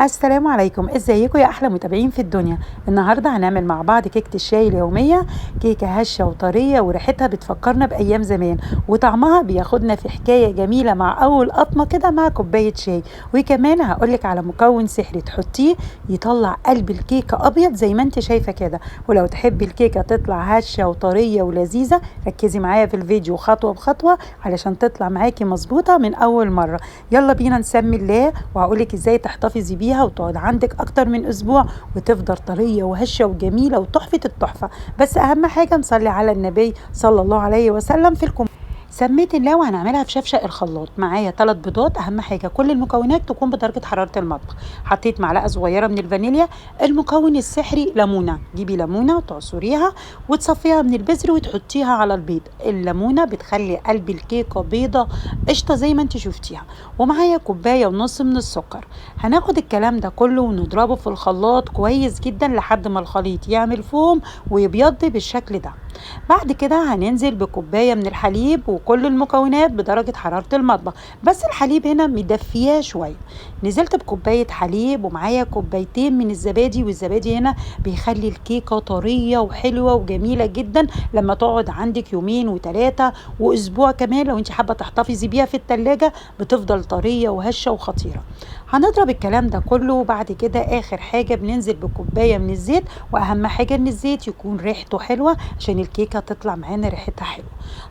السلام عليكم، ازيكم يا احلى متابعين في الدنيا. النهارده هنعمل مع بعض كيكه الشاي اليوميه. كيكه هشه وطريه وريحتها بتفكرنا بايام زمان، وطعمها بياخدنا في حكايه جميله مع اول قطمه كده مع كوبايه شاي. وكمان هقولك على مكون سحري تحطيه يطلع قلب الكيكه ابيض زي ما انت شايفه كده. ولو تحبي الكيكه تطلع هشه وطريه ولذيذه ركزي معايا في الفيديو خطوه بخطوه علشان تطلع معاكي مظبوطه من اول مره. يلا بينا نسمي الله وهقولك ازاي تحتفظي بيها وتقعد عندك اكتر من اسبوع وتفضل طريه وهشه وجميله وتحفه التحفه. بس اهم حاجه نصلي على النبي صلى الله عليه وسلم في الكم. سميت الله وهنعملها في شفشق الخلاط. معايا 3 بيضات، اهم حاجه كل المكونات تكون بدرجه حراره المطبخ. حطيت معلقه صغيره من الفانيليا. المكون السحري ليمونه، جيبي ليمونه وتعصريها وتصفيها من البذر وتحطيها على البيض. الليمونه بتخلي قلب الكيكه بيضه قشطه زي ما انت شفتيها. ومعايا كوبايه ونص من السكر. هناخد الكلام ده كله ونضربه في الخلاط كويس جدا لحد ما الخليط يعمل فوم ويبيض بالشكل ده. بعد كده هننزل بكوبايه من الحليب وكل المكونات بدرجه حراره المطبخ، بس الحليب هنا مدفياه شويه. نزلت بكوبايه حليب ومعايا كوبايتين من الزبادي، والزبادي هنا بيخلي الكيكه طريه وحلوه وجميله جدا لما تقعد عندك يومين و3 واسبوع كمان. لو انت حابه تحتفظي بيها في التلاجة بتفضل طريه وهشه وخطيره. هنضرب الكلام ده كله وبعد كده اخر حاجه بننزل بكوبايه من الزيت، واهم حاجه ان الزيت يكون ريحته حلوه عشان الكيكه تطلع معانا ريحتها حلوه.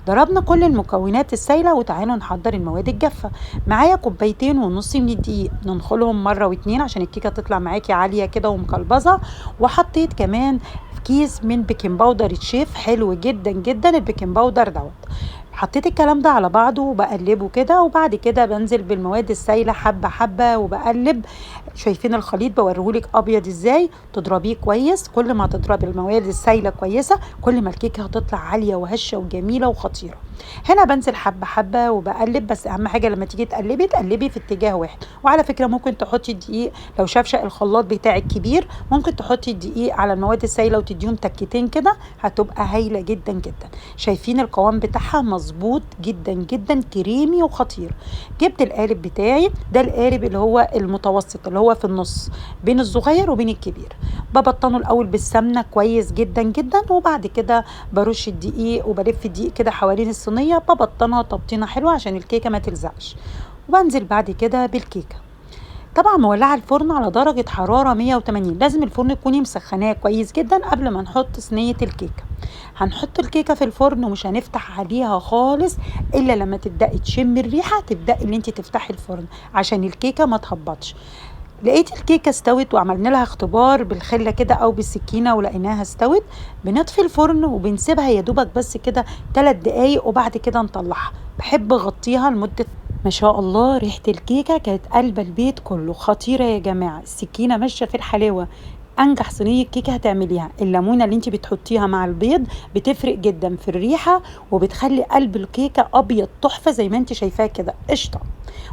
ضربنا كل المكونات السايله وتعالوا نحضر المواد الجافه. معايا كوبايتين ونص من الدقيق، ننخلهم مره واتنين عشان الكيكه تطلع معاكي عاليه كده ومقلبظه. وحطيت كمان كيس من بيكنج باودر تشيف حلو جدا جدا البيكنج باودر دوت. حطيت الكلام ده على بعضه وبقلبه كده، وبعد كده بنزل بالمواد السايله حبه حبه وبقلب. شايفين الخليط بوريهولك ابيض ازاي؟ تضربيه كويس. كل ما تضربي المواد السايله كويسه كل ما الكيكه هتطلع عاليه وهشه وجميله وخطيره. هنا بنزل حبه حبه وبقلب، بس اهم حاجه لما تيجي تقلبي في اتجاه واحد. وعلى فكره ممكن تحطي الدقيق، لو شفشق الخلاط بتاعك كبير ممكن تحطي الدقيق على المواد السايله وتديهم تكتين كده، هتبقى هايله جدا جدا. شايفين القوام بتاعها مظبوط جدا جدا كريمي وخطير. جبت القالب بتاعي ده، القالب اللي هو المتوسط اللي هو في النص بين الصغير وبين الكبير. ببطنه الاول بالسمنه كويس جدا جدا، وبعد كده برش الدقيق وبلف الدقيق كده حوالين الصينيه، ببطنها تبطينه حلوه عشان الكيكه ما تلزقش. وبنزل بعد كده بالكيكه. طبعا مولعه الفرن على درجه حراره 180. لازم الفرن تكوني مسخناه كويس جدا قبل ما نحط صينيه الكيكه. هنحط الكيكه في الفرن ومش هنفتح عليها خالص الا لما تبداي تشمي الريحه تبداي ان انت تفتحي الفرن عشان الكيكه ما تهبطش. لقيت الكيكه استوت وعملنا لها اختبار بالخله كده او بالسكينه ولقيناها استوت. بنطفي الفرن وبنسيبها يا دوبك بس كده 3 دقايق وبعد كده نطلعها. بحب اغطيها لمده. ما شاء الله ريحه الكيكه كانت قلبه البيت كله خطيره يا جماعه. السكينه ماشيه في الحلاوه. انجح صينيه كيكه هتعمليها. الليمونه اللي انت بتحطيها مع البيض بتفرق جدا في الريحه وبتخلي قلب الكيكه ابيض تحفه زي ما انت شايفاه كده قشطه.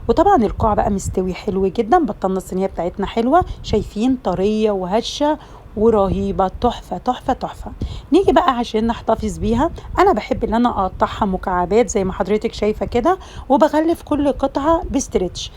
وطبعا القاع بقى مستوي حلو جدا. بطلنا الصينيه بتاعتنا حلوه، شايفين طريه وهشه ورهيبه تحفه تحفه تحفه. نيجي بقى عشان نحتفظ بيها. انا بحب ان انا اقطعها مكعبات زي ما حضرتك شايفه كده، وبغلف كل قطعه بستريتش.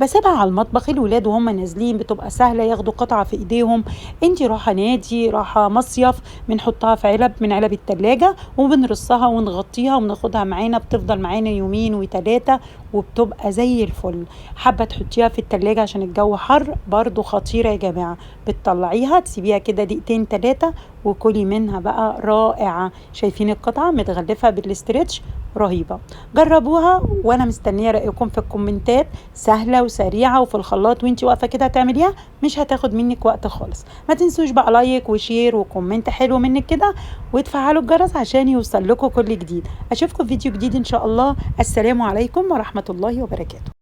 بسيبها على المطبخ، الولاد وهم نازلين بتبقى سهله ياخدوا قطعه في ايديهم. انتي رايحه نادي رايحه مصيف بنحطها في علب من علب التلاجة وبنرصها ونغطيها وبناخدها معانا، بتفضل معانا يومين و3 وبتبقى زي الفل. حابه تحطيها في التلاجة عشان الجو حر برضو خطيره يا جماعه. بتطلعيها تسيبيها كده دقيقتين 3 وكلي منها بقى رائعه. شايفين القطعه متغلفه بالاسترتش رهيبه. جربوها وانا مستنيه رايكم في الكومنتات. سهله وسريعه وفي الخلاط وانتي واقفه كده هتعمليها مش هتاخد منك وقت خالص. ما تنسوش بقى لايك وشير وكومنت حلو منك كده، وتفعلوا الجرس عشان يوصل لكم كل جديد. اشوفكم في فيديو جديد ان شاء الله. السلام عليكم ورحمه الله وبركاته.